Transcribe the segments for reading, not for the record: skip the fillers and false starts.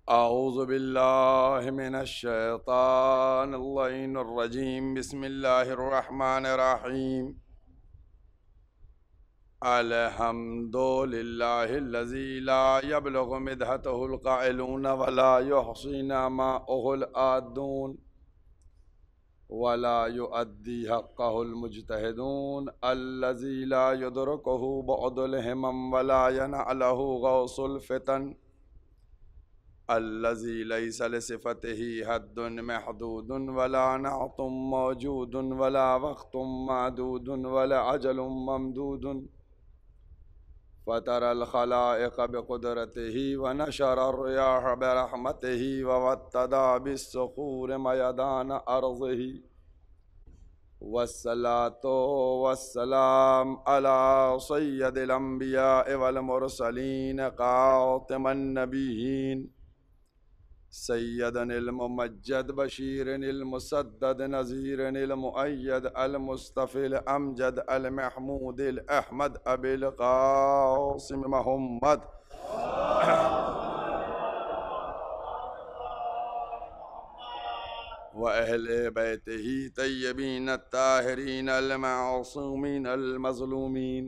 औज़ु बिल्लाहि मिनश शैतानिर रजीम। बिस्मिल्लाहिर रहमानिर रहीम। अल्हम्दुलिल्लाहिल्लज़ी ला यब्लुगु मिदहतहुल क़ाइलून वला युहसीना माअहुल आदून वला युअद्दी हक़्क़हुल मुज्तहिदून अल्लज़ी ला युदरिकुहु बुअदुल हिमम वला यनअलहु गौसुल फितन अल्लज़ी लैसा लिसिफ़तिही हद्दुन महदूदुन वला नअतुम मौजूदुन वला वक़्तुम मादूदुन वला अजलुम ममदूदुन फ़तरल ख़लाइक़ बिक़ुदरतिही व नशरर रियाह बिरहमतिही व वत्तदा बिस्सुख़ूर मयदान अर्ज़िही वस्सलातु वस्सलाम अला सय्यदिल अंबिया वल मुरसलीन क़ातिमन नबिय्यीन सय्यदनिल मुमज्जद बशीरनिल मुसद्दद नज़ीरनिल मुअय्यद अल मुस्तफ़िल अमजद अल महमूदिल अहमद अबिल क़ासिम मोहम्मद व अहले बैतिही तय्यबीन ताहिरीन अल मासूमीन अल मज़लूमीन।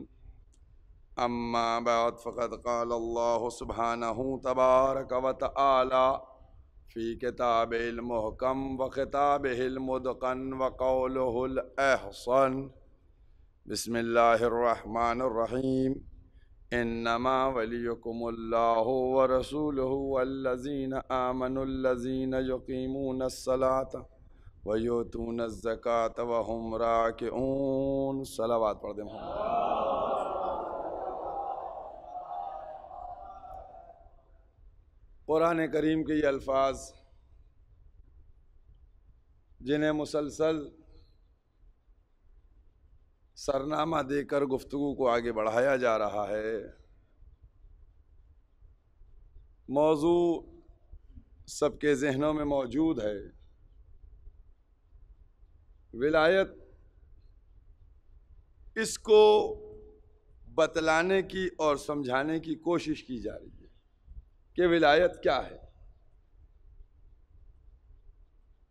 अम्मा बाद फ़क़द क़ाल अल्लाहु सुब्हानहु तबारक व तआला फ़ी किताबिल मुहकम व ख़िताबिहिल मुदक़न व क़ौलुहुल अहसन। बिस्मिल्लाहिर रहमानिर रहीम। इन्नमा वलियुकुमुल्लाहु व रसूलुहु वल्लज़ीना आमनुल्लज़ीना युक़ीमूनस्सलाता व युतूनज़्ज़काता व हुम राकिऊन। सलावत पढ़ दें। कुरान करीम के ये अल्फाज जिन्हें मुसलसल सरनामा देकर गुफ्तगू को आगे बढ़ाया जा रहा है, मौजू सबके जहनों में मौजूद है। विलायत, इसको बतलाने की और समझाने की कोशिश की जा रही है कि विलायत क्या है।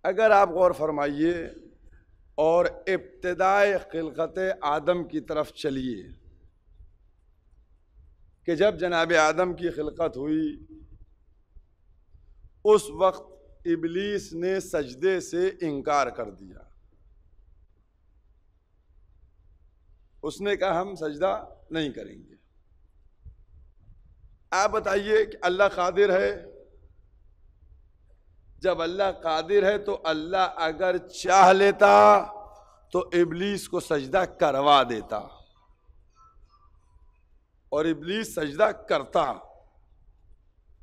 अगर आप गौर फरमाइए और इब्तिदाए खिलकत आदम की तरफ चलिए कि जब जनाब आदम की खिलकत हुई उस वक्त इब्लीस ने सजदे से इनकार कर दिया। उसने कहा हम सजदा नहीं करेंगे। आप बताइए कि अल्लाह कादिर है। जब अल्लाह कादिर है तो अल्लाह अगर चाह लेता तो इब्लीस को सजदा करवा देता और इब्लीस सजदा करता।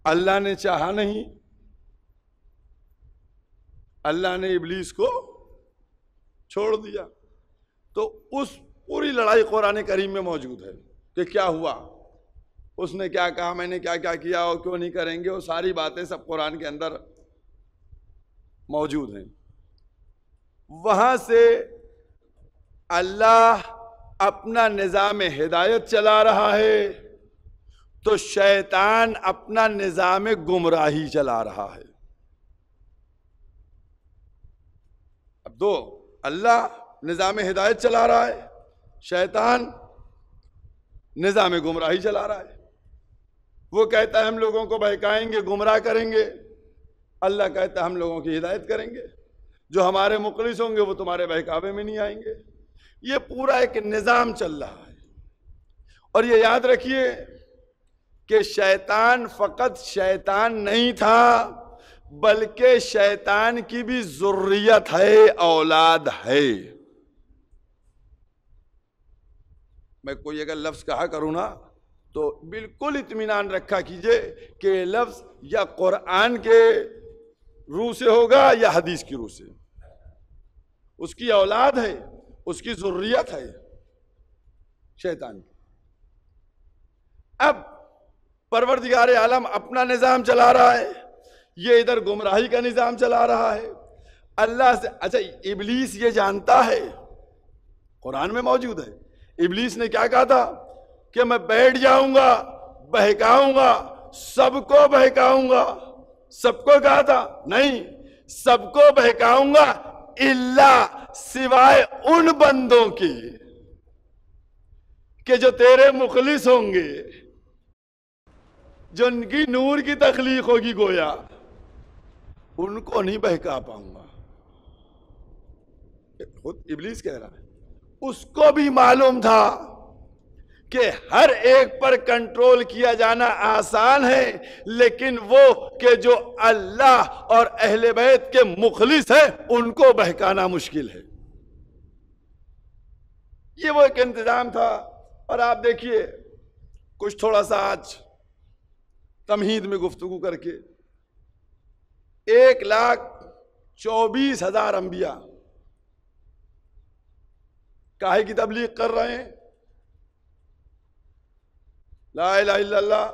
अल्लाह ने चाहा नहीं, अल्लाह ने इब्लीस को छोड़ दिया। तो उस पूरी लड़ाई कुरान करीम में मौजूद है कि क्या हुआ, उसने क्या कहा, मैंने क्या क्या किया और क्यों नहीं करेंगे। वो सारी बातें सब कुरान के अंदर मौजूद हैं। वहां से अल्लाह अपना निज़ाम हिदायत चला रहा है तो शैतान अपना निज़ाम गुमराही चला रहा है। अब दो, अल्लाह निज़ाम हिदायत चला रहा है, शैतान निज़ाम गुमराही चला रहा है। वो कहता है हम लोगों को बहकाएंगे, गुमराह करेंगे। अल्लाह कहता है हम लोगों की हिदायत करेंगे। जो हमारे मुखलिस होंगे वो तुम्हारे बहकावे में नहीं आएंगे। ये पूरा एक निज़ाम चल रहा है। और ये याद रखिए कि शैतान फ़कत शैतान नहीं था, बल्कि शैतान की भी ज़ुर्रियत है, औलाद है। मैं कोई अगर लफ्ज़ कहा करूँ ना तो बिल्कुल इत्मीनान रखा कीजिए कि लफ्ज़ या कुरान के रूह से होगा या हदीस की रूह से। उसकी औलाद है, उसकी ज़ुर्रियत है शैतान की। अब परवरदिगार आलम अपना निज़ाम चला रहा है, ये इधर गुमराही का निज़ाम चला रहा है अल्लाह से। अच्छा, इब्लीस ये जानता है, कुरान में मौजूद है, इब्लीस ने क्या कहा था कि मैं बैठ जाऊंगा, बहकाऊंगा, सबको बहकाऊंगा, सबको कहा था? नहीं, सबको बहकाऊंगा इल्ला सिवाय उन बंदों की कि जो तेरे मुखलिस होंगे, जो उनकी नूर की तख्लीक होगी गोया, उनको नहीं बहका पाऊंगा। खुद इब्लीस कह रहा है। उसको भी मालूम था कि हर एक पर कंट्रोल किया जाना आसान है, लेकिन वो कि जो अल्लाह और अहले बैत के मुखलिस है उनको बहकाना मुश्किल है। ये वो एक इंतजाम था। और आप देखिए, कुछ थोड़ा सा आज तमहीद में गुफ्तगू करके 1,24,000 अंबिया काहे की तबलीग कर रहे हैं? ला इलाहा इल्लल्लाह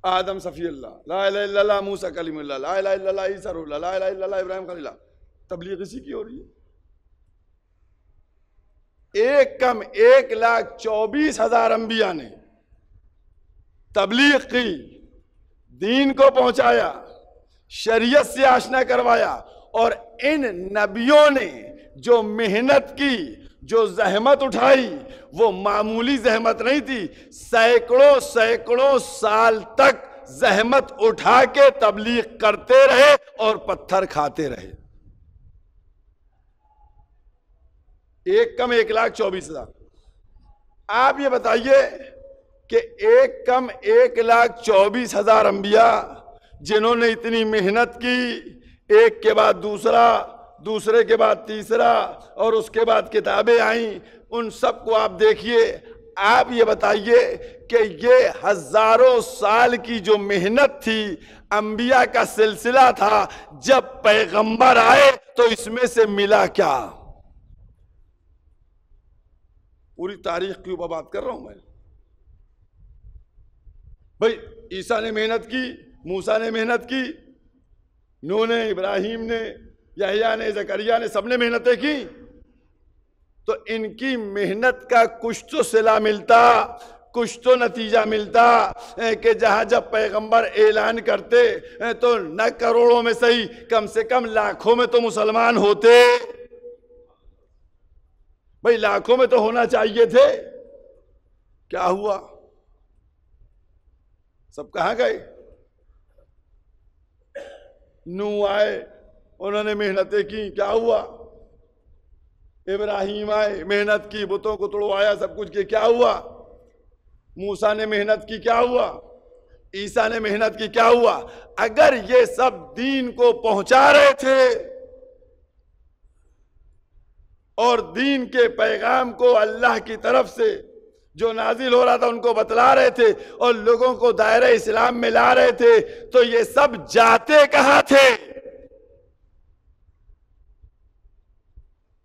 आदम सफी अल्लाह, ला इलाहा इल्लल्लाह मूसा कलीमुल्लाह, ला इलाहा इल्लल्लाह ईसा रूहुल्लाह, ला इलाहा इल्लल्लाह इब्राहिम खलीलुल्लाह। तबलीग इसी की हो रही है। एक कम 1,24,000 अंबिया ने तबलीग की, दीन को पहुंचाया, शरीयत से आशना करवाया। और इन नबियों ने जो मेहनत की, जो जहमत उठाई, वो मामूली जहमत नहीं थी। सैकड़ों सैकड़ों साल तक जहमत उठा के तबलीग करते रहे और पत्थर खाते रहे। एक कम 1,24,000। आप ये बताइए कि एक कम 1,24,000 अंबिया जिन्होंने इतनी मेहनत की, एक के बाद दूसरा, दूसरे के बाद तीसरा, और उसके बाद किताबें आई, उन सबको आप देखिए। आप ये बताइए कि ये हजारों साल की जो मेहनत थी, अंबिया का सिलसिला था, जब पैगंबर आए तो इसमें से मिला क्या? पूरी तारीख के ऊपर बात कर रहा हूं मैं। भाई, ईसा ने मेहनत की, मूसा ने मेहनत की, नूह ने, इब्राहिम ने, यहया ने, जकरिया ने, सबने मेहनतें की। तो इनकी मेहनत का कुछ तो सिला मिलता, कुछ तो नतीजा मिलता कि जहां जब पैगंबर ऐलान करते तो न करोड़ों में सही, कम से कम लाखों में तो मुसलमान होते। भाई, लाखों में तो होना चाहिए थे। क्या हुआ? सब कहां गए? नूह आए, उन्होंने मेहनतें की, क्या हुआ? इब्राहिम आए, मेहनत की, बुतों को तोड़वाया, सब कुछ किया, क्या हुआ? मूसा ने मेहनत की, क्या हुआ? ईसा ने मेहनत की, क्या हुआ? अगर ये सब दीन को पहुंचा रहे थे और दीन के पैगाम को अल्लाह की तरफ से जो नाजिल हो रहा था उनको बतला रहे थे और लोगों को दायरे इस्लाम में ला रहे थे, तो ये सब जाते कहां थे?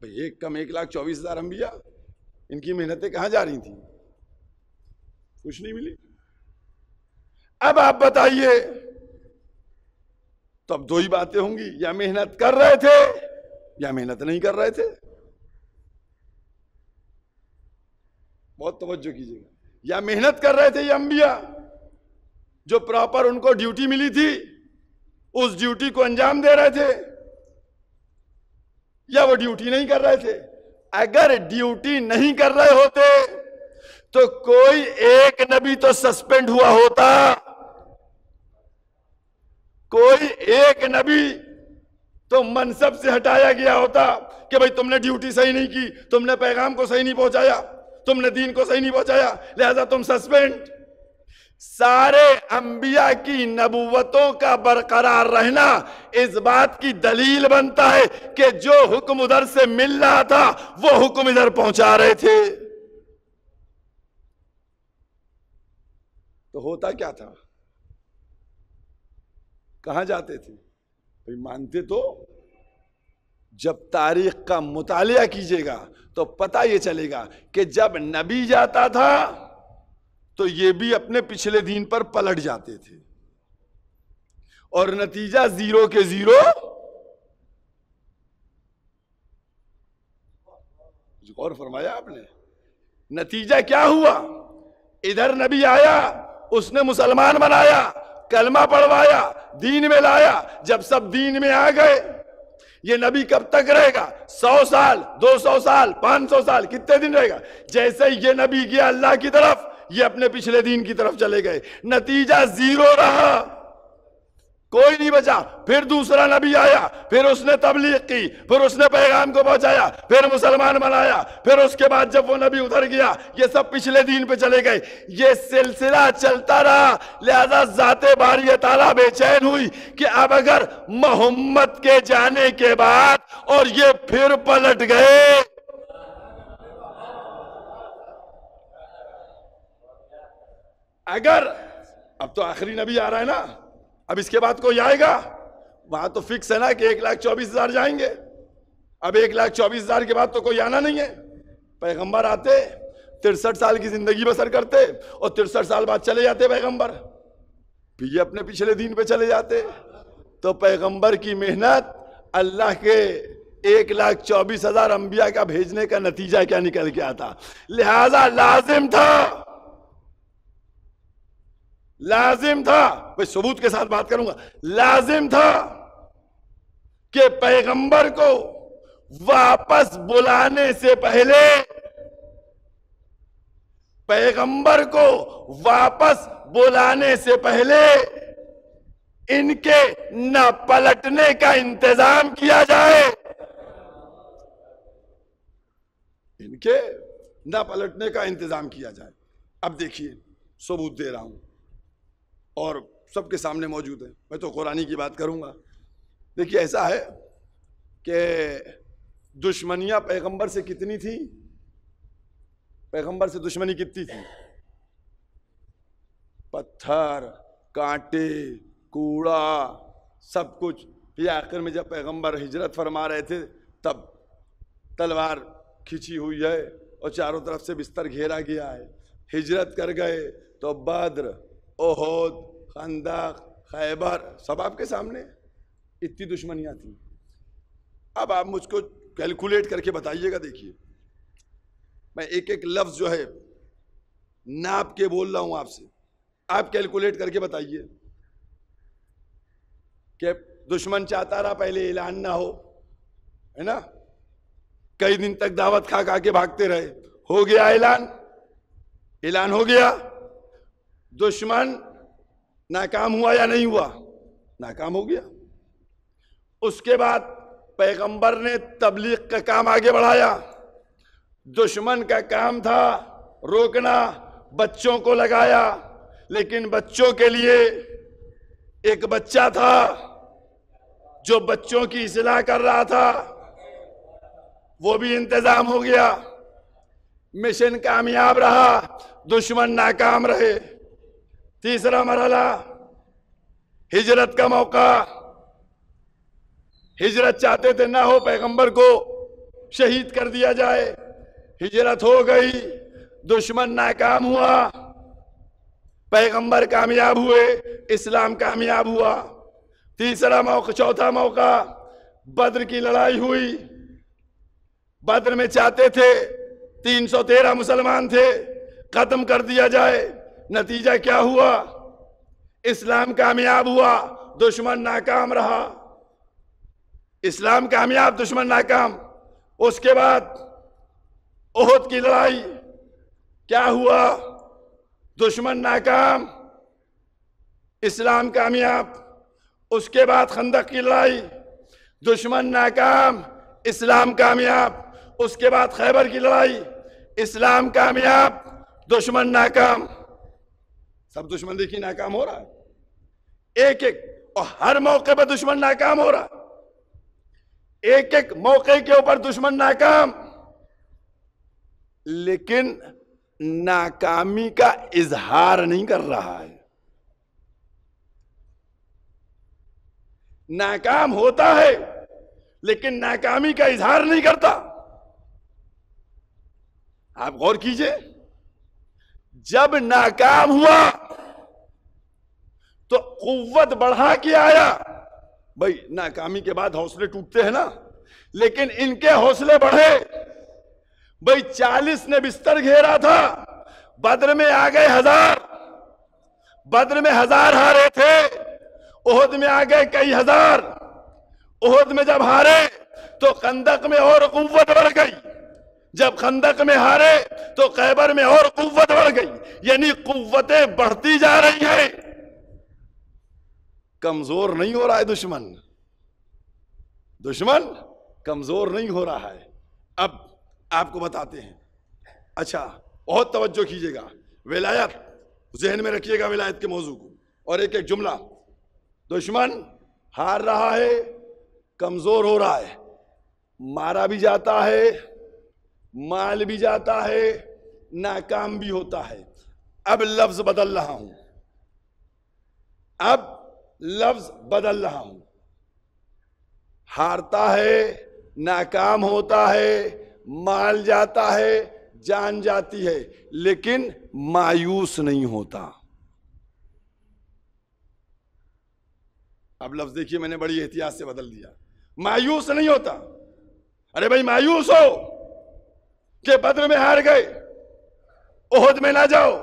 भाई, एक कम 1,24,000 अंबिया, इनकी मेहनतें कहां जा रही थी? कुछ नहीं मिली। अब आप बताइए, तो अब दो ही बातें होंगी, या मेहनत कर रहे थे या मेहनत नहीं कर रहे थे। बहुत तवज्जो कीजिएगा। या मेहनत कर रहे थे ये अंबिया, जो प्रॉपर उनको ड्यूटी मिली थी उस ड्यूटी को अंजाम दे रहे थे, या वो ड्यूटी नहीं कर रहे थे। अगर ड्यूटी नहीं कर रहे होते तो कोई एक नबी तो सस्पेंड हुआ होता, कोई एक नबी तो मनसब से हटाया गया होता कि भाई तुमने ड्यूटी सही नहीं की, तुमने पैगाम को सही नहीं पहुंचाया, तुमने दीन को सही नहीं पहुंचाया, लिहाजा तुम सस्पेंड। सारे अंबिया की नबुवतों का बरकरार रहना इस बात की दलील बनता है कि जो हुक्म उधर से मिल रहा था वो हुक्म इधर पहुंचा रहे थे। तो होता क्या था? कहां जाते थे? भाई, मानते तो जब तारीख का मुतालिया कीजिएगा तो पता ये चलेगा कि जब नबी जाता था तो ये भी अपने पिछले दीन पर पलट जाते थे और नतीजा जीरो के जीरो। गौर फरमाया आपने? नतीजा क्या हुआ? इधर नबी आया, उसने मुसलमान बनाया, कलमा पढ़वाया, दीन में लाया। जब सब दीन में आ गए, ये नबी कब तक रहेगा? 100 साल, 200 साल, 500 साल, कितने दिन रहेगा? जैसे ही ये नबी गया अल्लाह की तरफ, ये अपने पिछले दीन की तरफ चले गए। नतीजा 0 रहा, कोई नहीं बचा। फिर दूसरा नबी आया, फिर उसने तबलीग की, फिर उसने पैगाम को पहुंचाया, फिर मुसलमान बनाया। फिर उसके बाद जब वो नबी उधर गया, ये सब पिछले दीन पे चले गए। ये सिलसिला चलता रहा। लिहाजा ज़ाते बारी ताला बेचैन हुई कि अब अगर मोहम्मद के जाने के बाद और ये फिर पलट गए, अगर अब तो आखिरी नबी आ रहा है ना, अब इसके बाद कोई आएगा? वहां तो फिक्स है ना कि 1,24,000 जाएंगे। अब 1,24,000 के बाद तो कोई आना नहीं है। पैगंबर आते, 63 साल की जिंदगी बसर करते और 63 साल बाद चले जाते पैगंबर, फिर ये अपने पिछले दीन पे चले जाते। तो पैगंबर की मेहनत, अल्लाह के 1,24,000 अंबिया का भेजने का नतीजा क्या निकल के आता। लिहाजा लाजिम था, मैं सबूत के साथ बात करूंगा, लाजिम था कि पैगंबर को वापस बुलाने से पहले, पैगंबर को वापस बुलाने से पहले इनके न पलटने का इंतजाम किया जाए, इनके न पलटने का इंतजाम किया जाए। अब देखिए, सबूत दे रहा हूं और सबके सामने मौजूद है। मैं तो कुरानी की बात करूंगा। देखिए, ऐसा है कि दुश्मनियां पैगंबर से कितनी थी, पैगंबर से दुश्मनी कितनी थी? पत्थर, कांटे, कूड़ा, सब कुछ। फिर आखिर में जब पैगंबर हिजरत फरमा रहे थे, तब तलवार खिंची हुई है और चारों तरफ से बिस्तर घेरा गया है। हिजरत कर गए तो बद्र, ओहद, खंदक, खैबर, सब आपके सामने। इतनी दुश्मनियां थी। अब आप मुझको कैलकुलेट करके बताइएगा। देखिए, मैं एक एक लफ्ज जो है नाप के बोल रहा हूं आपसे, आप कैलकुलेट करके बताइए कि दुश्मन चाहता रहा पहले ऐलान ना हो, है ना? कई दिन तक दावत खा खा के भागते रहे, हो गया ऐलान, ऐलान हो गया। दुश्मन नाकाम हुआ या नहीं हुआ? नाकाम हो गया। उसके बाद पैगंबर ने तबलीग का काम आगे बढ़ाया। दुश्मन का काम था रोकना, बच्चों को लगाया, लेकिन बच्चों के लिए एक बच्चा था जो बच्चों की इस्लाह कर रहा था, वो भी इंतजाम हो गया। मिशन कामयाब रहा, दुश्मन नाकाम रहे। तीसरा मरहला, हिजरत का मौका। हिजरत चाहते थे ना हो, पैगंबर को शहीद कर दिया जाए। हिजरत हो गई, दुश्मन नाकाम हुआ, पैगंबर कामयाब हुए, इस्लाम कामयाब हुआ। तीसरा मौका, चौथा मौका, बद्र की लड़ाई हुई। बद्र में चाहते थे 313 मुसलमान थे, खत्म कर दिया जाए। नतीजा क्या हुआ? इस्लाम कामयाब हुआ, दुश्मन नाकाम रहा। इस्लाम कामयाब, दुश्मन नाकाम। उसके बाद ओहद की लड़ाई, क्या हुआ? दुश्मन नाकाम, इस्लाम कामयाब। उसके बाद खंदक की लड़ाई, दुश्मन नाकाम, इस्लाम कामयाब। उसके बाद खैबर की लड़ाई, इस्लाम कामयाब, दुश्मन नाकाम। सब दुश्मन देखिए नाकाम हो रहा है, एक एक, और हर मौके पर दुश्मन नाकाम हो रहा, एक एक मौके के ऊपर दुश्मन नाकाम। लेकिन नाकामी का इजहार नहीं कर रहा है। नाकाम होता है लेकिन नाकामी का इजहार नहीं करता। आप गौर कीजिए, जब नाकाम हुआ तो कुव्वत बढ़ा के आया। भाई, नाकामी के बाद हौसले टूटते हैं ना, लेकिन इनके हौसले बढ़े। भाई, 40 ने बिस्तर घेरा था, बद्र में आ गए 1000, बद्र में 1000 हारे थे, उहुद में आ गए कई हजार। उहुद में जब हारे तो खंदक में और कुव्वत बढ़ गई, जब खंदक में हारे तो खैबर में और कुव्वत बढ़ गई। यानी कुव्वतें बढ़ती जा रही हैं, कमजोर नहीं हो रहा है दुश्मन, दुश्मन कमजोर नहीं हो रहा है। अब आपको बताते हैं। अच्छा, बहुत तवज्जो कीजिएगा, विलायत जहन में रखिएगा, विलायत के मौजू को। और एक एक जुमला, दुश्मन हार रहा है, कमजोर हो रहा है, मारा भी जाता है, माल भी जाता है, नाकाम भी होता है। अब लफ्ज बदल रहा हूं, अब लफ्ज बदल रहा हूं। हारता है, नाकाम होता है, माल जाता है, जान जाती है, लेकिन मायूस नहीं होता। अब लफ्ज देखिए, मैंने बड़ी एहतियात से बदल दिया। मायूस नहीं होता। अरे भाई, मायूस हो कि बद्र में हार गए, उहुद में ना जाओ,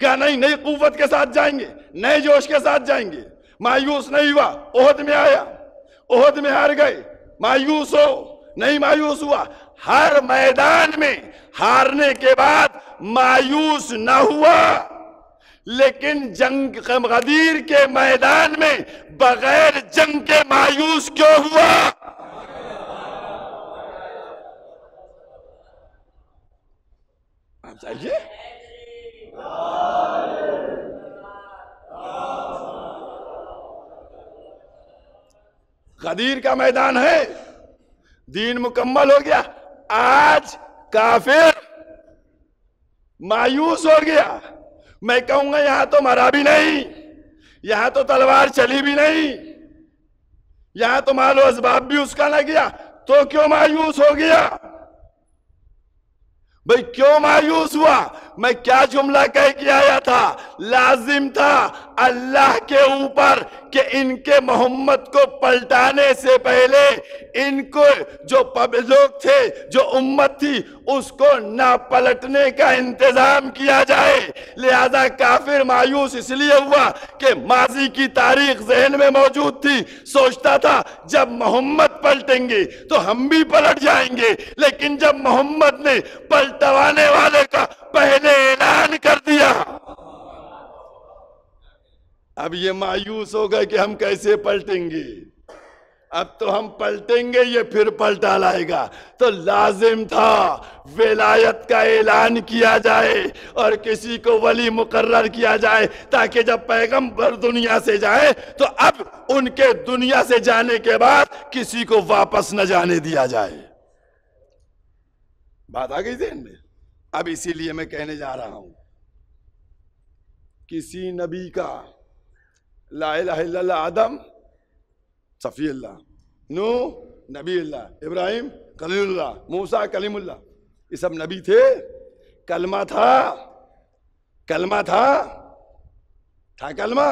क्या नहीं, नई कुव्वत के साथ जाएंगे, नए जोश के साथ जाएंगे। मायूस नहीं हुआ, उहुद में आया, उहुद में हार गए, मायूस हो, नहीं मायूस हुआ। हर मैदान में हारने के बाद मायूस ना हुआ, लेकिन जंग गदीर के मैदान में बगैर जंग के मायूस क्यों हुआ? आप चाहिए गदीर का मैदान है, दीन मुकम्मल हो गया। आज काफिर मायूस हो गया। मैं कहूंगा यहां तो मरा भी नहीं, यहां तो तलवार चली भी नहीं, यहां तो मालो असबाब भी उसका ना गया, तो क्यों मायूस हो गया? भाई क्यों मायूस हुआ? मैं क्या जुमला कह के आया था? लाजिम था अल्लाह के ऊपर कि इनके मोहम्मद को पलटाने से पहले इनको जो लोग थे, जो उम्मत थी, उसको ना पलटने का इंतजाम किया जाए। लिहाजा काफिर मायूस इसलिए हुआ कि माजी की तारीख जहन में मौजूद थी, सोचता था जब मोहम्मद पलटेंगे तो हम भी पलट जाएंगे। लेकिन जब मोहम्मद ने पलटवाने वाले का पहले ऐलान कर दिया, अब ये मायूस हो गए कि हम कैसे पलटेंगे। अब तो हम पलटेंगे, ये फिर पलटा लाएगा। तो लाजिम था विलायत का ऐलान किया जाए और किसी को वली मुकर्रर किया जाए, ताकि जब पैगंबर दुनिया से जाए तो अब उनके दुनिया से जाने के बाद किसी को वापस न जाने दिया जाए। बात आ गई ज़हन में? अब इसीलिए मैं कहने जा रहा हूं, किसी नबी का ला इलाहा इल्लल्लाह आदम सफी अल्लाह, नूह नबी अल्लाह, इब्राहिम कलीमुल्लाह, मूसा कलीमुल्लाह, ये सब नबी थे। कलमा था, कलमा था कलमा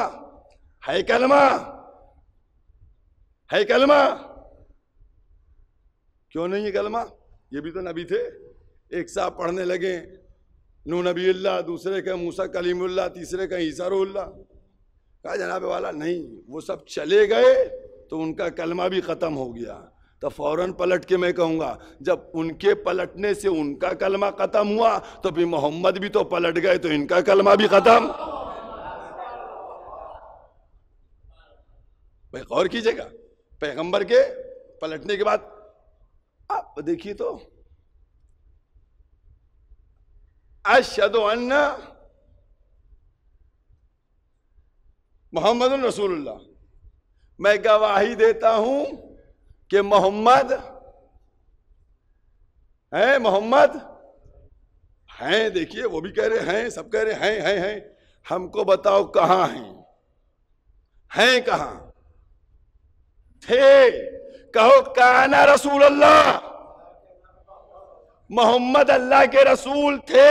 है, कलमा है, कलमा क्यों नहीं है कलमा? ये भी तो नबी थे। एक साथ पढ़ने लगे, नूह नबी अल्लाह, दूसरे का मूसा कलीमुल्लाह, तीसरे का ईसा रूहुल्लाह। कहा जनाब वाला नहीं, वो सब चले गए तो उनका कलमा भी खत्म हो गया। तो फौरन पलट के मैं कहूंगा, जब उनके पलटने से उनका कलमा खत्म हुआ तो भी मोहम्मद भी तो पलट गए, तो इनका कलमा भी खत्म। भाई गौर कीजिएगा, पैगंबर के पलटने के बाद आप देखिए तो अशहदु अन्ना मोहम्मद रसूलुल्लाह, मैं गवाही देता हूं कि मोहम्मद है, मोहम्मद हैं। देखिए वो भी कह रहे हैं, सब कह रहे हैं। हमको बताओ कहां हैं कहां थे? कहो काना रसूलुल्लाह, मोहम्मद अल्लाह के रसूल थे।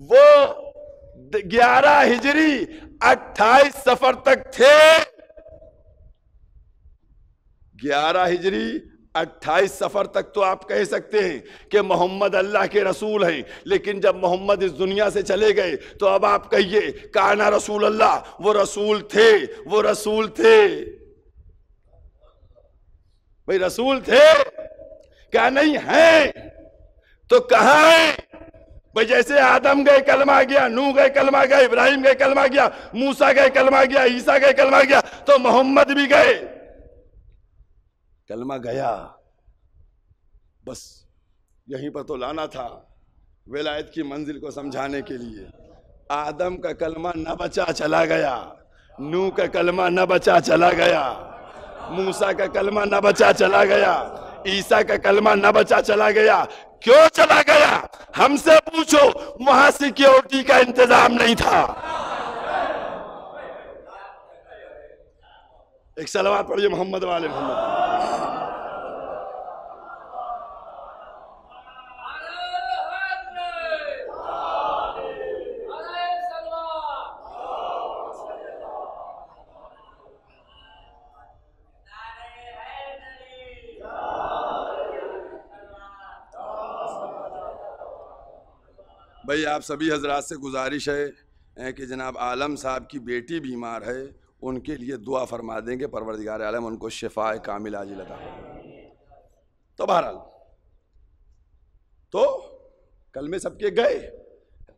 वो 11 हिजरी 28 सफर तक थे। 11 हिजरी 28 सफर तक तो आप कह सकते हैं कि मोहम्मद अल्लाह के रसूल हैं, लेकिन जब मोहम्मद इस दुनिया से चले गए तो अब आप कहिए काना रसूल अल्लाह, वो रसूल थे, वो रसूल थे भाई, रसूल थे क्या नहीं है? तो कहां है भाई? जैसे आदम गए कलमा गया, नूह गए कलमा गया, इब्राहिम गए कलमा गया, मूसा गए कलमा गया, ईसा गए कलमा गया, तो मोहम्मद भी गए कलमा गया। बस यहीं पर तो लाना था विलायत की मंजिल को समझाने के लिए। आदम का कलमा न बचा चला गया, नूह का कलमा न बचा चला गया, मूसा का कलमा न बचा चला गया, ईसा का कलमा न बचा चला गया। क्यों चला गया? हमसे पूछो, वहां सिक्योरिटी का इंतजाम नहीं था। एक सलावत पढ़िए मोहम्मद वाले मोहम्मद। भाई आप सभी हजरात से गुजारिश है कि जनाब आलम साहब की बेटी बीमार है, उनके लिए दुआ फरमा देंगे, परवरदिगार आलम उनको शिफाए कामिल आजिल अता। तो बहरहाल तो कल में सबके गए,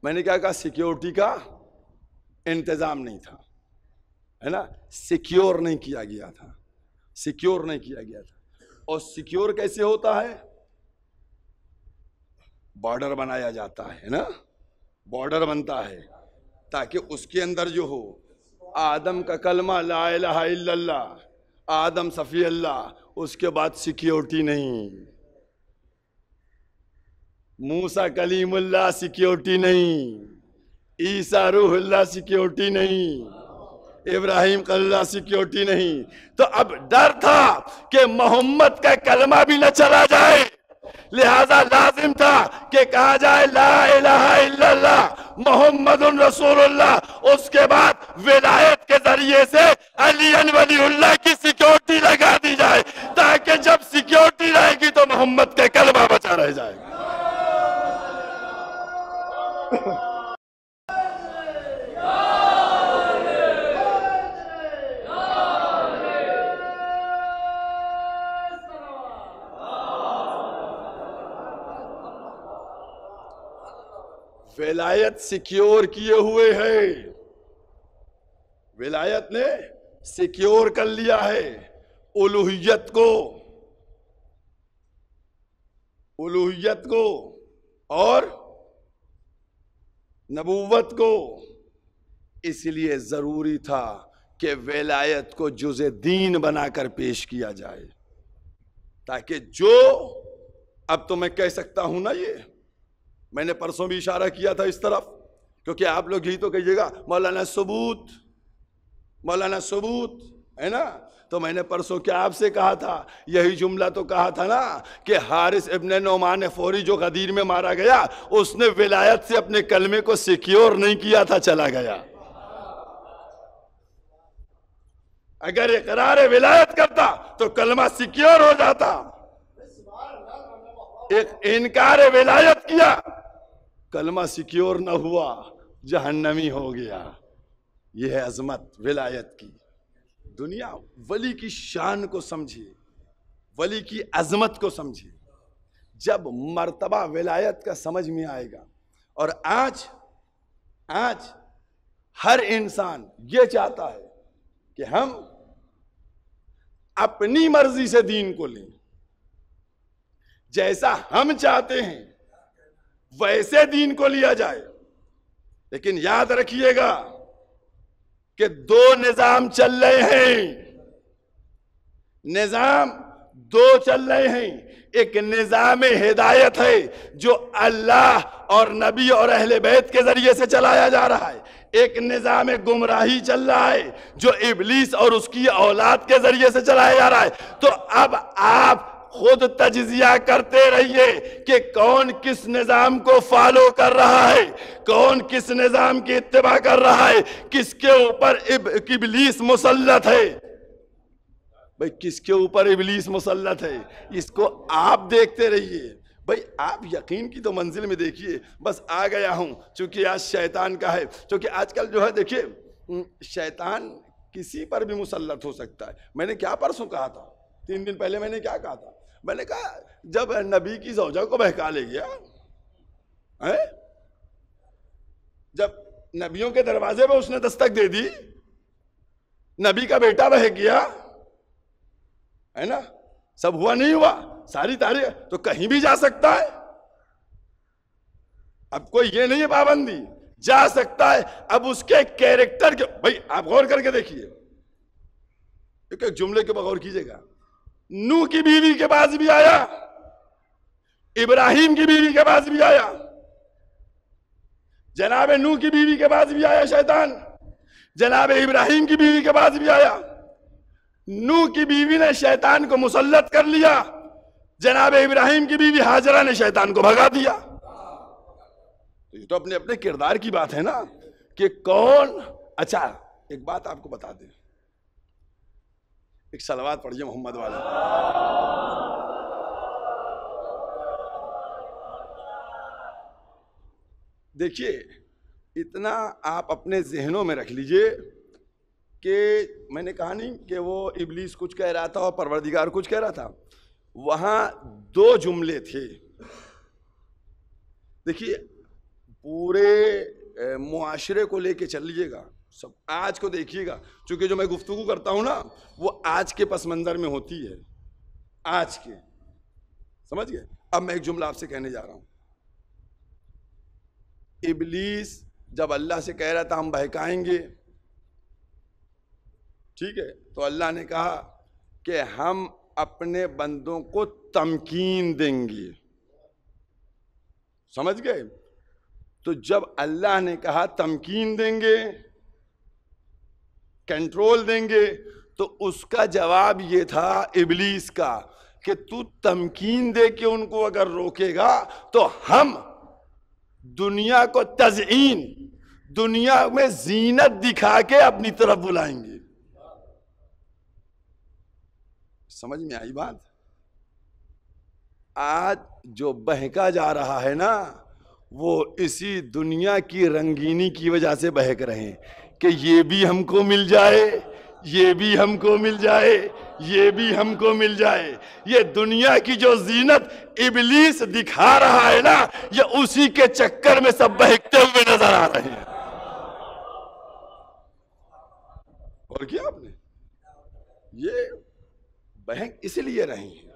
मैंने क्या कहा, सिक्योरिटी का इंतजाम नहीं था, है ना, सिक्योर नहीं किया गया था, सिक्योर नहीं किया गया था। और सिक्योर कैसे होता है? बॉर्डर बनाया जाता है ना, बॉर्डर बनता है ताकि उसके अंदर जो हो, आदम का कलमा ला इलाहा इल्लल्लाह, आदम सफी अल्लाह, उसके बाद सिक्योरिटी नहीं, मूसा कलीमुल्लाह सिक्योरिटी नहीं, ईसा रूहुल्लाह सिक्योरिटी नहीं, इब्राहिम कल्ला सिक्योरिटी नहीं। तो अब डर था कि मोहम्मद का कलमा भी न चला जाए, लिहाजा लाजिम था कि कहा जाए ला इलाहा इल्लल्लाह मोहम्मदुर रसूलुल्लाह। उसके बाद विलायत के जरिए से अली वलीउल्लाह की सिक्योरिटी लगा दी जाए, ताकि जब सिक्योरिटी रहेगी तो मोहम्मद का कलमा बचा रह जाएगा। विलायत सिक्योर किए हुए है, विलायत ने सिक्योर कर लिया है उलूहियत को, उलूहियत को और नबूवत को। इसलिए जरूरी था कि विलायत को जुज़े दीन बनाकर पेश किया जाए, ताकि जो, अब तो मैं कह सकता हूं ना, ये मैंने परसों भी इशारा किया था इस तरफ, क्योंकि आप लोग यही तो कहिएगा मौलाना सबूत, मौलाना सबूत, है ना। तो मैंने परसों क्या आपसे कहा था, यही जुमला तो कहा था ना कि हारिस इब्ने नोमान फौरी जो गदीर में मारा गया, उसने विलायत से अपने कलमे को सिक्योर नहीं किया था, चला गया। अगर इकरार विलायत करता तो कलमा सिक्योर हो जाता, एक इनकार विलायत किया, कलमा सिक्योर न हुआ, जहन्नमी हो गया। यह है अजमत विलायत की। दुनिया वली की शान को समझे, वली की अजमत को समझे, जब मर्तबा विलायत का समझ में आएगा। और आज हर इंसान ये चाहता है कि हम अपनी मर्जी से दीन को लें, जैसा हम चाहते हैं वैसे दीन को लिया जाए। लेकिन याद रखिएगा कि दो निजाम चल रहे हैं, निजाम दो चल रहे हैं। एक निजाम हिदायत है जो अल्लाह और नबी और अहले बैत के जरिए से चलाया जा रहा है, एक निजाम गुमराही चल रहा है जो इब्लीस और उसकी औलाद के जरिए से चलाया जा रहा है। तो अब आप खुद तजजिया करते रहिए कि कौन किस निजाम को फॉलो कर रहा है, कौन किस निजाम की इत्तिबा कर रहा है, किसके ऊपर इब्लीस मुसल्लत है। भाई किसके ऊपर इब्लीस मुसल्लत है, इसको आप देखते रहिए। भाई आप यकीन की तो मंजिल में देखिए। बस आ गया हूं चूंकि आज शैतान का है, क्योंकि आजकल जो है देखिए शैतान किसी पर भी मुसल्लत हो सकता है। मैंने क्या परसों कहा था, 3 दिन पहले मैंने क्या कहा था, मैंने कहा जब नबी की ज़ौजा को बहका ले गया है, जब नबियों के दरवाजे पे उसने दस्तक दे दी, नबी का बेटा बह गया, है ना, सब हुआ नहीं हुआ, सारी तारीख, तो कहीं भी जा सकता है। अब कोई ये नहीं है पाबंदी, जा सकता है। अब उसके कैरेक्टर के, भाई आप गौर करके देखिए, एक एक जुमले के बगौर कीजिएगा। नूह की बीवी के पास भी आया, इब्राहिम की बीवी के पास भी आया, जनाब नूह की बीवी के पास भी आया शैतान, जनाब इब्राहिम की बीवी के पास भी आया। नूह की बीवी ने शैतान को मुसल्लत कर लिया, जनाब इब्राहिम की बीवी हाजरा ने शैतान को भगा दिया। तो ये तो अपने अपने किरदार की बात है ना कि कौन। अच्छा एक बात आपको बता दें, एक सलवात पढ़िए मोहम्मद वाले। देखिए इतना आप अपने जहनों में रख लीजिए कि मैंने कहा नहीं कि वो इब्लीस कुछ कह रहा था और परवरदिगार कुछ कह रहा था। वहां 2 जुमले थे। देखिए पूरे मुआशरे को लेके चलिएगा, सब आज को देखिएगा, क्योंकि जो मैं गुफ्तगू करता हूं ना वो आज के पस मंजर में होती है, आज के, समझ गए। अब मैं एक जुमला आपसे कहने जा रहा हूं। इब्लीस जब अल्लाह से कह रहा था हम बहकाएंगे, ठीक है, तो अल्लाह ने कहा कि हम अपने बंदों को तमकीन देंगे, समझ गए। तो जब अल्लाह ने कहा तमकीन देंगे, कंट्रोल देंगे, तो उसका जवाब ये था इब्लीस का कि तू तमकीन दे के उनको अगर रोकेगा तो हम दुनिया को तज़ईन, दुनिया में जीनत दिखा के अपनी तरफ बुलाएंगे। समझ में आई बात। आज जो बहका जा रहा है ना वो इसी दुनिया की रंगीनी की वजह से बहक रहे हैं कि ये भी हमको मिल जाए, ये भी हमको मिल जाए, ये भी हमको मिल जाए। ये दुनिया की जो जीनत इब्लीस दिखा रहा है ना, ये उसी के चक्कर में सब बहकते हुए नजर आ रहे हैं। और क्या आपने ये बहक इसलिए रहे हैं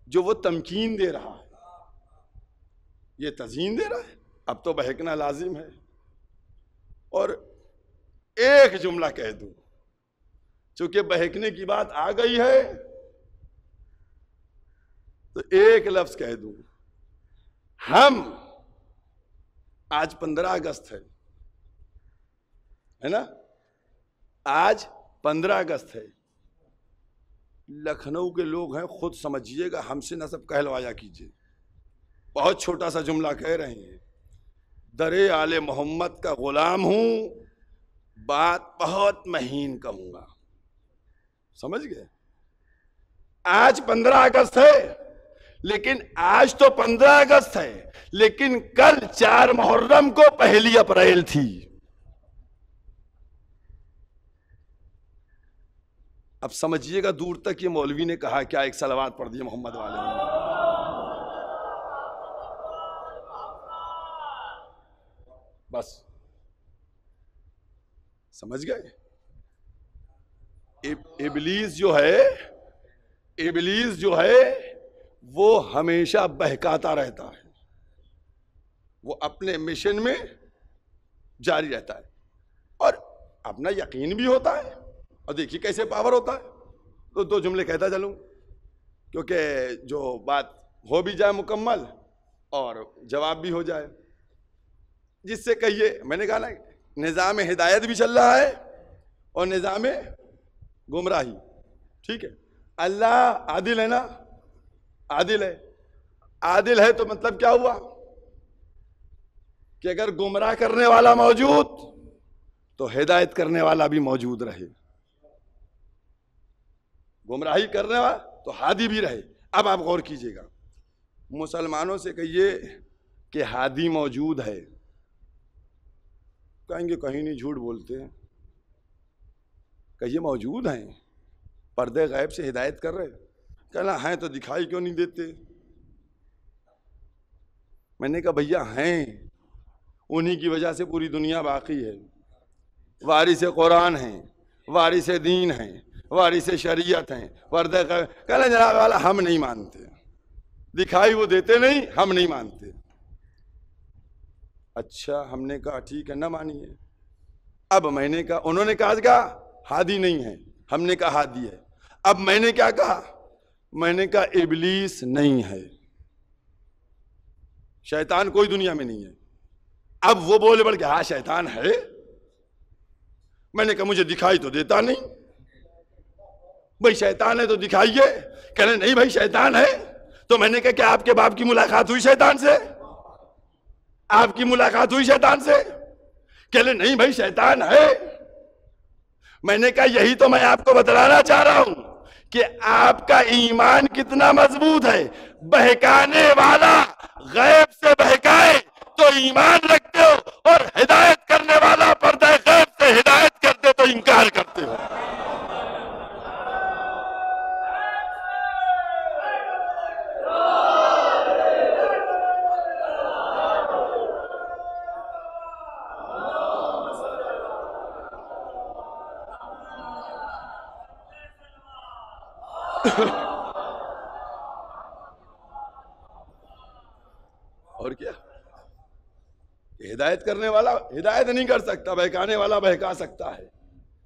जो वो तमकीन दे रहा है, ये तज़ीन दे रहा है, अब तो बहकना लाजिम है। और एक जुमला कह दूं, चूंकि बहकने की बात आ गई है तो एक लफ्ज कह दूं। हम आज 15 अगस्त है ना, आज 15 अगस्त है। लखनऊ के लोग हैं, खुद समझिएगा, हमसे न सब कहलवाया कीजिए। बहुत छोटा सा जुमला कह रहे हैं, दरे आले मोहम्मद का गुलाम हूं, बात बहुत महीन कहूंगा। समझ गए। आज 15 अगस्त है, लेकिन आज तो 15 अगस्त है, लेकिन कल 4 मुहर्रम को 1 अप्रैल थी। अब समझिएगा दूर तक ये मौलवी ने कहा क्या, एक सलवात पढ़ दिए मोहम्मद वाले ने। बस समझ गए। इब्लीस जो है वो हमेशा बहकाता रहता है, वो अपने मिशन में जारी रहता है और अपना यकीन भी होता है। और देखिए कैसे पावर होता है। तो 2 जुमले कहता चलूं, क्योंकि जो बात हो भी जाए मुकम्मल और जवाब भी हो जाए। जिससे कहिए, मैंने कहा ना निज़ाम हिदायत भी चल रहा है और निज़ाम गुमराही, ठीक है। अल्लाह आदिल है ना, आदिल है। आदिल है तो मतलब क्या हुआ कि अगर गुमराह करने वाला मौजूद तो हिदायत करने वाला भी मौजूद रहे। गुमराही करने वाला तो हादी भी रहे। अब आप गौर कीजिएगा, मुसलमानों से कहिए कि हादी मौजूद है, कहेंगे कहीं नहीं, झूठ बोलते हैं। कहिए मौजूद हैं, पर्दे गैब से हिदायत कर रहे, कहना हैं तो दिखाई क्यों नहीं देते। मैंने कहा भैया हैं, उन्हीं की वजह से पूरी दुनिया बाकी है। वारिस कुरान हैं, वारिस दीन हैं, वारिस शरीयत हैं, पर्दे गैब। कहना जनाब वाला हम नहीं मानते, दिखाई वो देते नहीं, हम नहीं मानते। अच्छा, हमने कहा ठीक है ना मानिए। अब मैंने कहा, उन्होंने कहा हादी नहीं है, हमने कहा हादी है। अब मैंने क्या कहा, मैंने कहा इबलीस नहीं है, शैतान कोई दुनिया में नहीं है। अब वो बोले बढ़ के हाँ शैतान है। मैंने कहा मुझे दिखाई तो देता नहीं। भाई शैतान है तो दिखाइए। कह रहे नहीं भाई शैतान है। तो मैंने कहा क्या आपके बाप की मुलाकात हुई शैतान से? आपकी मुलाकात हुई शैतान से? कह रहे नहीं भाई शैतान है। मैंने कहा यही तो मैं आपको बतलाना चाह रहा हूं कि आपका ईमान कितना मजबूत है। बहकाने वाला गैब से बहकाए तो ईमान रखते हो, और हिदायत करने वाला पर्दे गैब से हिदायत करते तो इनकार करते हो। और क्या, हिदायत करने वाला हिदायत नहीं कर सकता, बहकाने वाला बहका सकता है।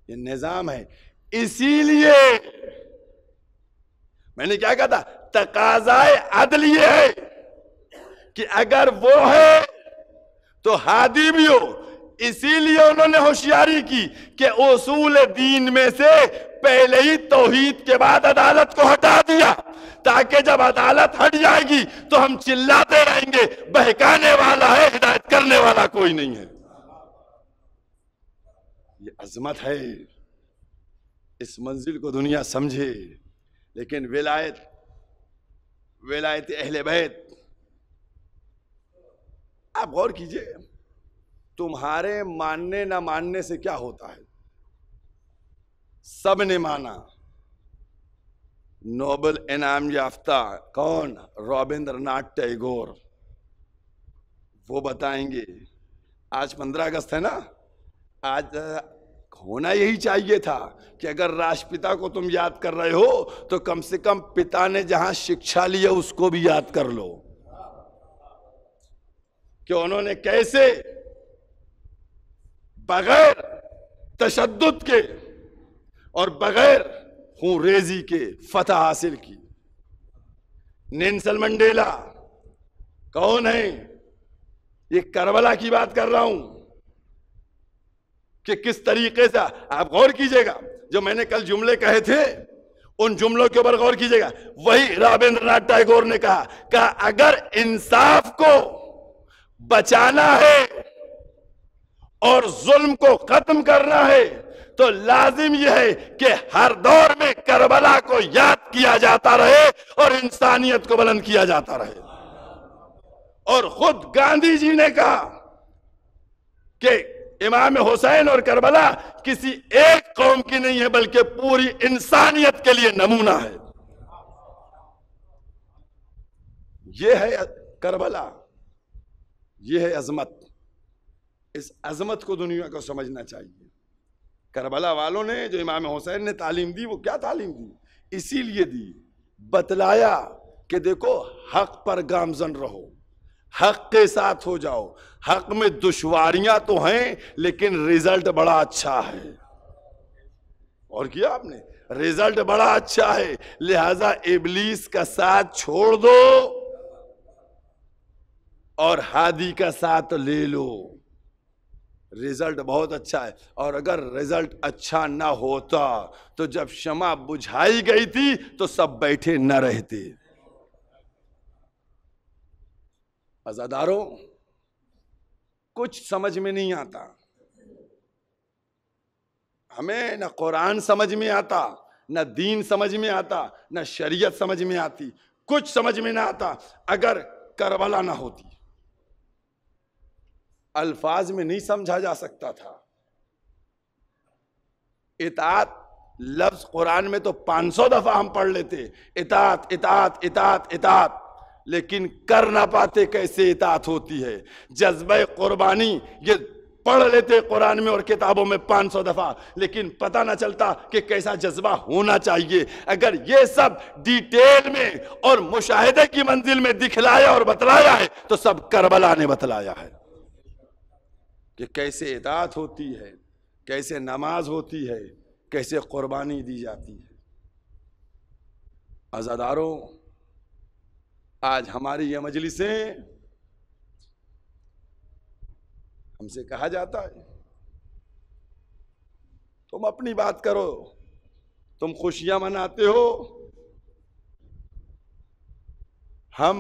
ये निजाम है। इसीलिए मैंने क्या कहा था, तकाज़ाए अदल ये है कि अगर वो है तो हादी भी हो। इसीलिए उन्होंने होशियारी की कि उसूल दीन में से पहले ही तौहीद के बाद अदालत को हटा दिया, ताकि जब अदालत हट जाएगी तो हम चिल्लाते रहेंगे बहकाने वाला है, हिदायत करने वाला कोई नहीं है। ये अजमत है। इस मंजिल को दुनिया समझे। लेकिन विलायत अहले बैत, आप गौर कीजिए, तुम्हारे मानने ना मानने से क्या होता है। सब ने माना। नोबेल इनाम याफ्ता कौन? रविंद्रनाथ टैगोर। वो बताएंगे। आज 15 अगस्त है ना, आज होना यही चाहिए था कि अगर राष्ट्रपिता को तुम याद कर रहे हो तो कम से कम पिता ने जहां शिक्षा ली है उसको भी याद कर लो कि उन्होंने कैसे बगैर तशद्दुद के और बगैर खून-रेजी के फतह हासिल की। नेल्सन मंडेला कौन है? ये करबला की बात कर रहा हूं कि किस तरीके से, आप गौर कीजिएगा, जो मैंने कल जुमले कहे थे उन जुमलों के ऊपर गौर कीजिएगा। वही रविंद्रनाथ टैगोर ने कहा अगर इंसाफ को बचाना है और जुल्म को खत्म करना है तो लाजिम यह है कि हर दौर में करबला को याद किया जाता रहे और इंसानियत को बुलंद किया जाता रहे। और खुद गांधी जी ने कहा कि इमाम हुसैन और करबला किसी एक कौम की नहीं है बल्कि पूरी इंसानियत के लिए नमूना है। यह है करबला, यह है अजमत। इस अजमत को दुनिया को समझना चाहिए। करबला वालों ने जो इमाम हुसैन ने तालीम दी, वो क्या तालीम दी? इसीलिए दी, बतलाया कि देखो हक पर गामजन रहो, हक के साथ हो जाओ। हक में दुश्वारियां तो हैं लेकिन रिजल्ट बड़ा अच्छा है। और किया आपने, रिजल्ट बड़ा अच्छा है, लिहाजा इबलीस का साथ छोड़ दो और हादी का साथ ले लो। रिजल्ट बहुत अच्छा है। और अगर रिजल्ट अच्छा ना होता तो जब शमा बुझाई गई थी तो सब बैठे न रहते। अज़ादारों, कुछ समझ में नहीं आता। हमें न कुरान समझ में आता, न दीन समझ में आता, न शरीयत समझ में आती, कुछ समझ में ना आता अगर करबला ना होती। अल्फाज में नहीं समझा जा सकता था। इताअत लफ्ज कुरान में तो 500 दफा हम पढ़ लेते, इताअत इताअत इताअत इताअत, लेकिन कर ना पाते कैसे इताअत होती है। जज्बे कुर्बानी ये पढ़ लेते कुरान में और किताबों में 500 दफा, लेकिन पता ना चलता कि कैसा जज्बा होना चाहिए। अगर ये सब डिटेल में और मुशाहिदे की मंजिल में दिखलाया और बतलाया है तो सब करबला ने बतलाया है कि कैसे इताअत होती है, कैसे नमाज होती है, कैसे कुर्बानी दी जाती है। अज़ादारों, आज हमारी ये मजलिसें, हमसे कहा जाता है तुम अपनी बात करो, तुम खुशियां मनाते हो, हम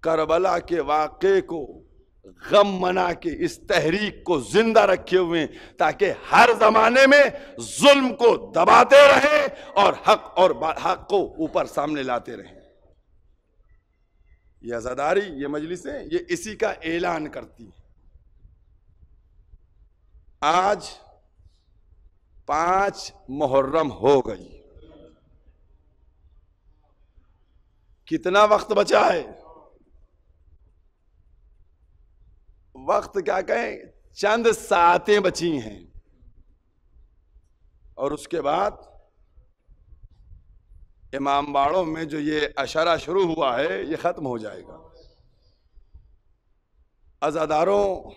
करबला के वाक़े को गम मना के इस तहरीक को जिंदा रखे हुए ताकि हर जमाने में जुल्म को दबाते रहें और हक को ऊपर सामने लाते रहें। ये अज़ादारी, ये मजलिसें, ये इसी का ऐलान करती है। आज 5 मुहर्रम हो गई, कितना वक्त बचा है? वक्त क्या कहें, चंद सातें बची हैं और उसके बाद इमामबाड़ों में जो ये अशरा शुरू हुआ है ये खत्म हो जाएगा। अज़ादारों,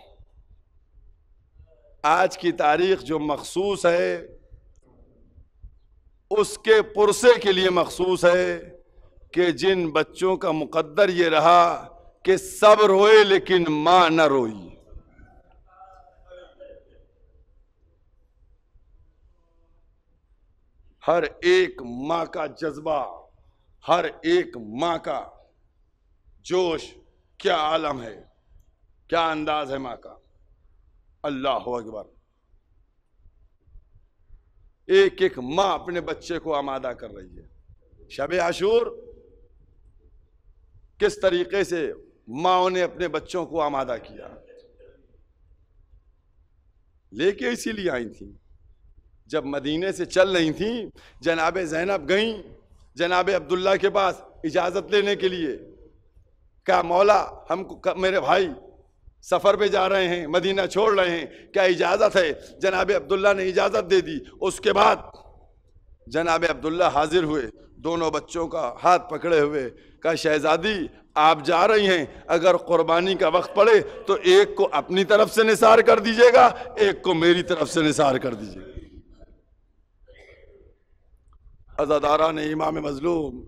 आज की तारीख जो मखसूस है उसके पुरसे के लिए मखसूस है कि जिन बच्चों का मुकद्दर ये रहा कि सब रोए लेकिन मां न रोई। हर एक मां का जज्बा, हर एक मां का जोश, क्या आलम है, क्या अंदाज है मां का। अल्लाहु अकबर। एक एक मां अपने बच्चे को आमादा कर रही है। शब आशूर किस तरीके से माओ ने अपने बच्चों को आमादा किया, लेके इसीलिए आई थी। जब मदीने से चल रही थी, जनाब ज़ैनब गईं जनाब अब्दुल्ला के पास इजाजत लेने के लिए। कहा मौला, हमको, मेरे भाई सफर पे जा रहे हैं, मदीना छोड़ रहे हैं, क्या इजाजत है? जनाब अब्दुल्ला ने इजाजत दे दी। उसके बाद जनाब अब्दुल्ला हाजिर हुए, दोनों बच्चों का हाथ पकड़े हुए। कहा शहजादी, आप जा रही हैं, अगर कुर्बानी का वक्त पड़े तो एक को अपनी तरफ से निसार कर दीजिएगा, एक को मेरी तरफ से निसार कर दीजिएगा। अज़ादारा ने इमाम मजलूम,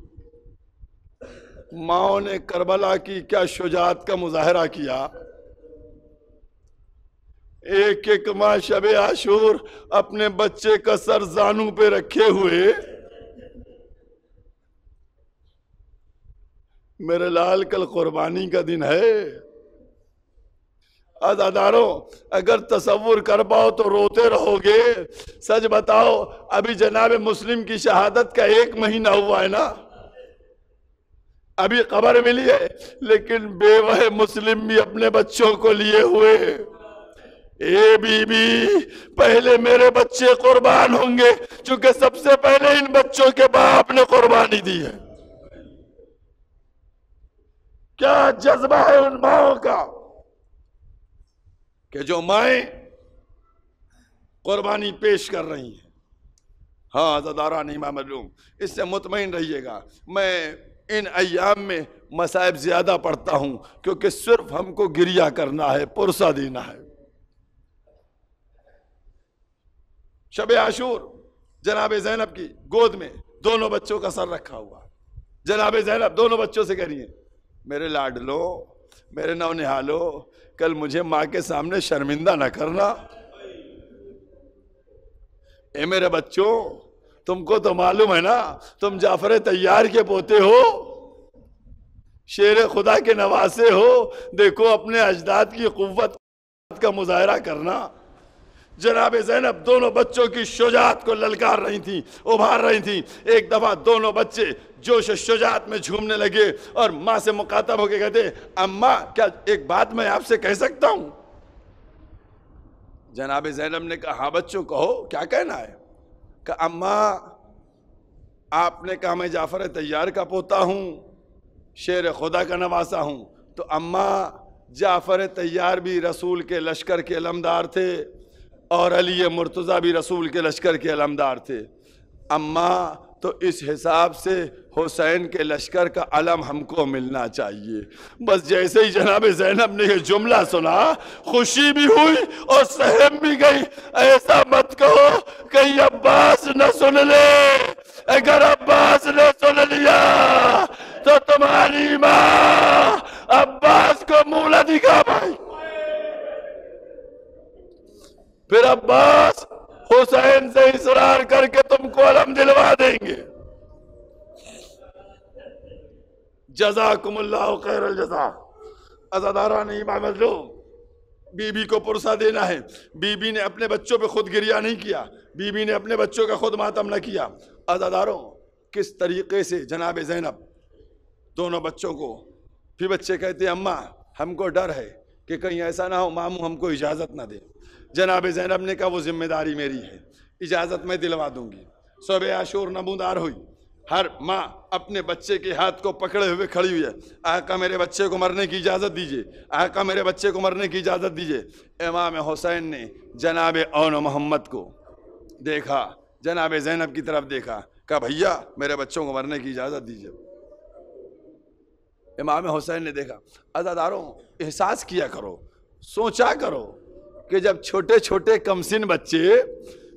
माओ ने करबला की क्या शुजाअत का मुजाहरा किया। एक एक माँ शब आशूर अपने बच्चे का सर जानू पे रखे हुए, मेरे लाल कल कुर्बानी का दिन है। अज़ादारों, अगर तसव्वुर कर पाओ तो रोते रहोगे। सच बताओ, अभी जनाब मुस्लिम की शहादत का 1 महीना हुआ है ना, अभी खबर मिली है, लेकिन बेवह मुस्लिम भी अपने बच्चों को लिए हुए, ए बीबी पहले मेरे बच्चे कुर्बान होंगे, क्योंकि सबसे पहले इन बच्चों के बाप ने कुर्बानी दी है। क्या जज्बा है उन माओं का कि जो माएं कुर्बानी पेश कर रही हैं। हाँ अज़ादारा ने इमाम मजलूम, इससे मुतमईन रहिएगा। मैं इन अय्याम में मसाइब ज्यादा पढ़ता हूं क्योंकि सिर्फ हमको गिरिया करना है, पुरसा देना है। शब आशूर जनाब ज़ैनब की गोद में दोनों बच्चों का सर रखा हुआ। जनाब ज़ैनब दोनों बच्चों से कह रही हैं, मेरे लाडलो, मेरे नौनिहालो, कल मुझे माँ के सामने शर्मिंदा न करना। ए मेरे बच्चों, तुमको तो मालूम है ना, तुम जाफर तैयार के पोते हो, शेर खुदा के नवासे हो। देखो अपने अजदाद की कुव्वत का मुजाहरा करना। जनाब ज़ैनब दोनों बच्चों की शुजाअत को ललकार रही थी, उभार रही थी। एक दफा दोनों बच्चे जोश शुजाअत में झूमने लगे और माँ से मुखातब होकर कहते, अम्मा क्या एक बात मैं आपसे कह सकता हूं? जनाब ज़ैनब ने कहा, हाँ बच्चों कहो, क्या कहना है? कहा, अम्मा आपने कहा मैं जाफर तैयार का पोता हूं, शेर खुदा का नवासा हूं, तो अम्मा जाफर तैयार भी रसूल के लश्कर के अलमदार थे और अली मुर्तज़ा भी रसूल के लश्कर के अलमदार थे। अम्मा तो इस हिसाब से हुसैन के लश्कर का अलम हमको मिलना चाहिए। बस जैसे ही जनाब ज़ैनब ने ये जुमला सुना, खुशी भी हुई और सहम भी गई। ऐसा मत कहो कहीं अब्बास न सुन ले, अगर अब्बास ने सुन लिया तो तुम्हारी माँ अब्बास को मुंह न दिखा पाई। फिर अब्बास हुसैन से इसरार करके तुमको अलम दिलवा देंगे। जज़ाकुमुल्लाहु खैरल जज़ा। अज़ादारा नहीं मामल लो, बीबी को पुरसा देना है। बीबी ने अपने बच्चों पे खुद गिरिया नहीं किया, बीबी ने अपने बच्चों का खुद मातम न किया। अज़ादारों, किस तरीके से जनाब ज़ैनब दोनों बच्चों को, फिर बच्चे कहते अम्मा हमको डर है कि कहीं ऐसा ना हो मामू हमको इजाज़त ना दे। जनाब ज़ैनब ने कहा वो जिम्मेदारी मेरी है, इजाज़त मैं दिलवा दूंगी। सुबह आशूर नमूदार हुई, हर माँ अपने बच्चे के हाथ को पकड़े हुए खड़ी हुई है। आका मेरे बच्चे को मरने की इजाज़त दीजिए, आका मेरे बच्चे को मरने की इजाज़त दीजिए। इमाम हुसैन ने जनाब औन मोहम्मद को देखा, जनाब ज़ैनब की तरफ देखा, कहा भैया मेरे बच्चों को मरने की इजाज़त दीजिए। इमाम हुसैन ने देखा। अज़ादारों, एहसास किया करो, सोचा करो कि जब छोटे छोटे कमसिन बच्चे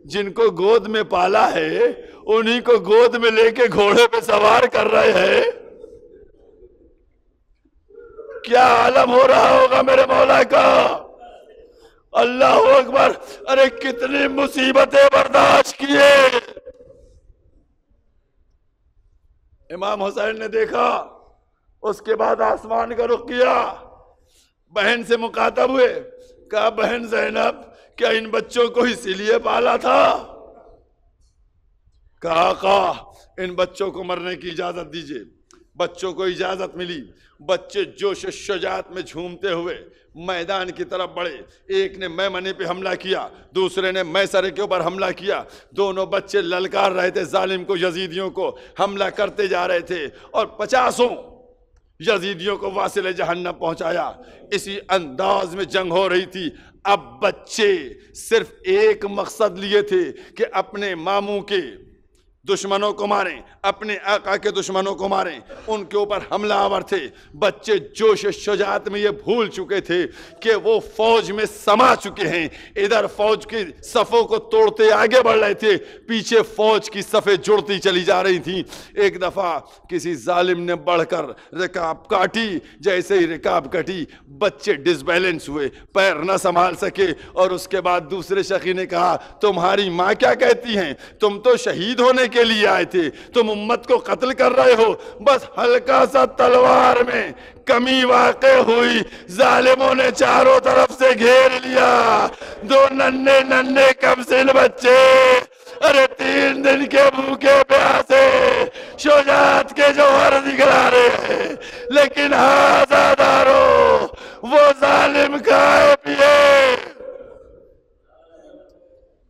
जिनको गोद में पाला है उन्हीं को गोद में लेके घोड़े पे सवार कर रहे हैं, क्या आलम हो रहा होगा मेरे मौला का। अल्लाह अकबर। अरे कितनी मुसीबतें बर्दाश्त किए। इमाम हुसैन ने देखा, उसके बाद आसमान का रुख किया, बहन से मुखातब हुए, कहा बहन ज़ैनब क्या इन बच्चों को इसीलिए पाला था? कहा इन बच्चों को मरने की इजाजत दीजिए। बच्चों को इजाजत मिली। बच्चे जोश शुजाअत में झूमते हुए मैदान की तरफ बढ़े। एक ने मैमने पे हमला किया, दूसरे ने मैसरे के ऊपर हमला किया। दोनों बच्चे ललकार रहे थे जालिम को, यजीदियों को हमला करते जा रहे थे और 50 यजीदियों को वासिल जहन्नम पहुंचाया। इसी अंदाज में जंग हो रही थी। अब बच्चे सिर्फ एक मकसद लिए थे कि अपने मामू के दुश्मनों को मारें, अपने आका के दुश्मनों को मारें, उनके ऊपर हमलावर थे। बच्चे जोश शुजाअत में ये भूल चुके थे कि वो फौज में समा चुके हैं। इधर फौज की सफ़ों को तोड़ते आगे बढ़ रहे थे, पीछे फौज की सफ़ें जुड़ती चली जा रही थी। एक दफ़ा किसी जालिम ने बढ़कर रिकाब काटी। जैसे ही रिकाब कटी, बच्चे डिसबैलेंस हुए, पैर न संभाल सके। और उसके बाद दूसरे शकी ने कहा, तुम्हारी माँ क्या कहती हैं? तुम तो शहीद होने के लिए आए थे, तुम उम्मत को कत्ल कर रहे हो। बस हल्का सा तलवार में कमी वाक़े हुई, जालिमों ने चारों तरफ से घेर लिया। दो नन्हे नन्हे कमसिन बच्चे, अरे 3 दिन के भूखे प्यासे शुजाअत के जौहर दिखला रहे हैं। लेकिन आज़ादारों, वो जालिम खाए पिए।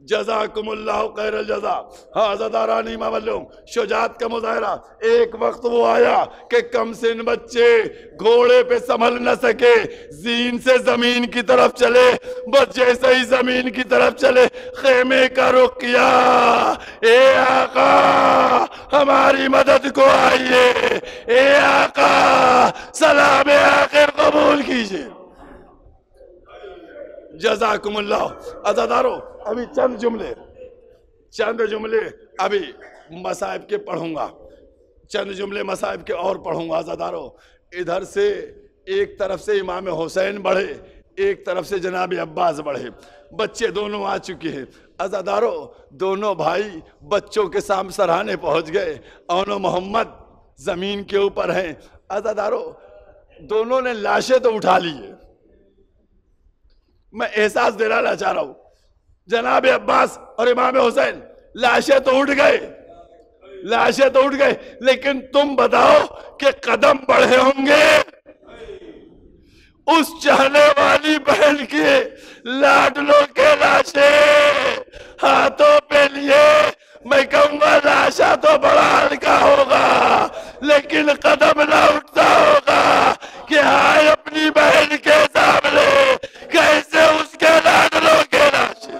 जज़ाकुमुल्लाहु खैरल जज़ा। हाँ आज़ादारानी मामलों, शुजाअत का मुज़ाहरा। एक वक्त वो आया कि कमसिन बच्चे घोड़े पे संभल न सके, ज़ीन से जमीन की तरफ चले। बस जैसे ही जमीन की तरफ चले, खेमे का रुख किया। ए आका हमारी मदद को आइए, ए आका सलाम आखिर कबूल कीजिए। जज़ाकुमुल्लाह। अज़ादारों, अभी चंद जुमले अभी मसाइब के पढ़ूंगा, चंद जुमले मसाइब के और पढ़ूंगा। अज़ादारों, इधर से एक तरफ से इमाम हुसैन बढ़े, एक तरफ से जनाब अब्बास बढ़े। बच्चे दोनों आ चुके हैं। अज़ादारों, दोनों भाई बच्चों के सामने सराहने पहुंच गए। औनो मोहम्मद जमीन के ऊपर हैं। अज़ादारों, दोनों ने लाशें तो उठा ली है। मैं एहसास दिलाना चाह रहा हूं, जनाब अब्बास और इमाम हुसैन, लाशें तो उठ गए, लाशें तो उठ गए, लेकिन तुम बताओ कि कदम बढ़े होंगे उस चाहने वाली बहन के लाडलों के लाशें हाथों पे लिए। मैं कहूंगा लाशा तो बड़ा हल्का होगा, लेकिन कदम ना उठता होगा कि हाय अपनी बहन के सामने कैसे उसके लाडलों के लाशें।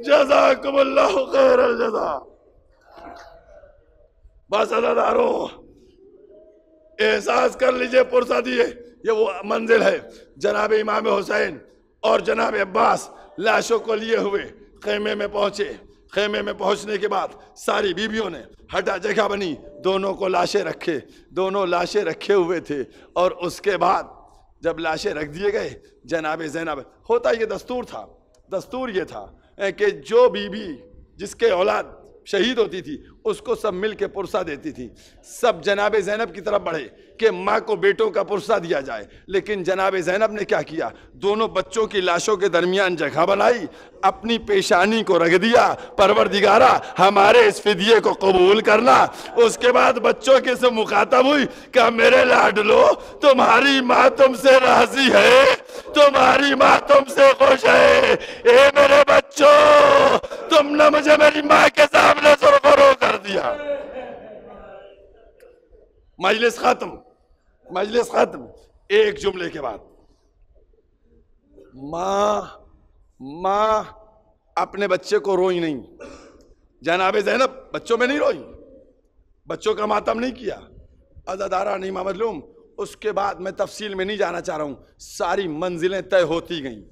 जज़ाकुमुल्लाहु खैरल जज़ा। बस अज़ादारों, एहसास कर लीजिए पुरसादी है, ये वो मंजिल है। जनाब इमाम हुसैन और जनाब अब्बास लाशों को लिए हुए खेमे में पहुंचे। खेमे में पहुंचने के बाद सारी बीवियों ने हटा जगह बनी, दोनों को लाशें रखे, दोनों लाशें रखे हुए थे। और उसके बाद जब लाशें रख दिए गए, जनाब ज़ैनब, होता ये दस्तूर था, दस्तूर ये था कि जो बीवी जिसके औलाद शहीद होती थी उसको सब मिल के पुरसा देती थी। सब जनाब ज़ैनब की तरफ बढ़े कि माँ को बेटों का पुरसा दिया जाए, लेकिन जनाब ज़ैनब ने क्या किया, दोनों बच्चों की लाशों के दरमियान जगह बनाई, अपनी पेशानी को रख दिया, परवरदिगारा हमारे इस फिदिये को कबूल करना। उसके बाद बच्चों के से मुखातब हुई कि मेरे लाडलो, तुम्हारी माँ तुमसे राजी है, तुम्हारी माँ तुमसे खुश है। ए मेरे बच्चों, तुमने मुझे मेरी माँ के सामने सुरखरू कर दिया। मजलिस खत्म, मजलिस खत्म। एक जुमले के बाद माँ अपने बच्चे को रोई नहीं। जनाब ज़ैनब बच्चों में नहीं रोई, बच्चों का मातम नहीं किया। अज़ादारा नहीं मजलूम। उसके बाद मैं तफसील में नहीं जाना चाह रहा हूँ, सारी मंजिलें तय होती गईं,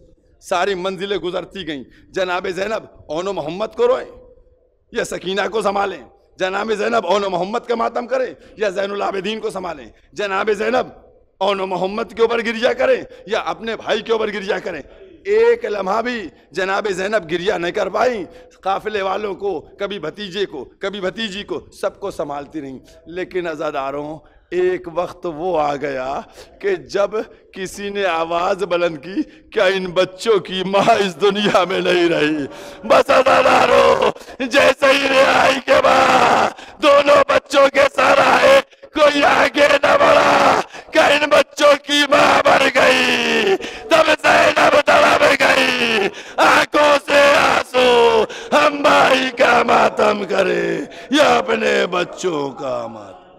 सारी मंजिलें गुजरती गईं। जनाब ज़ैनब ओनो मोहम्मद को रोए या सकीना को संभालें, जनाब ज़ैनब ओनो मोहम्मद का मातम करें या ज़ैनुल आबिदीन को संभालें, जनाब ज़ैनब ओनो मोहम्मद के ऊपर गिरिया करें या अपने भाई के ऊपर गिरिया करें। एक लम्हा भी जनाब ज़ैनब गिरिया नहीं कर पाई। काफिले वालों को, कभी भतीजे को, कभी भतीजी को, सबको संभालती रहीं। लेकिन अज़ादारों, एक वक्त वो आ गया कि जब किसी ने आवाज बुलंद की, क्या इन बच्चों की माँ इस दुनिया में नहीं रही। बस अज़ादारों, जैसे ही रिहाई के बाद दोनों बच्चों के सर आए, कोई आगे न बढ़ा, क्या इन बच्चों की माँ मर गई। तब ज़ैनब तड़प गई, आंखों से आंसू, हम भाई का मातम करे या अपने बच्चों का मातम।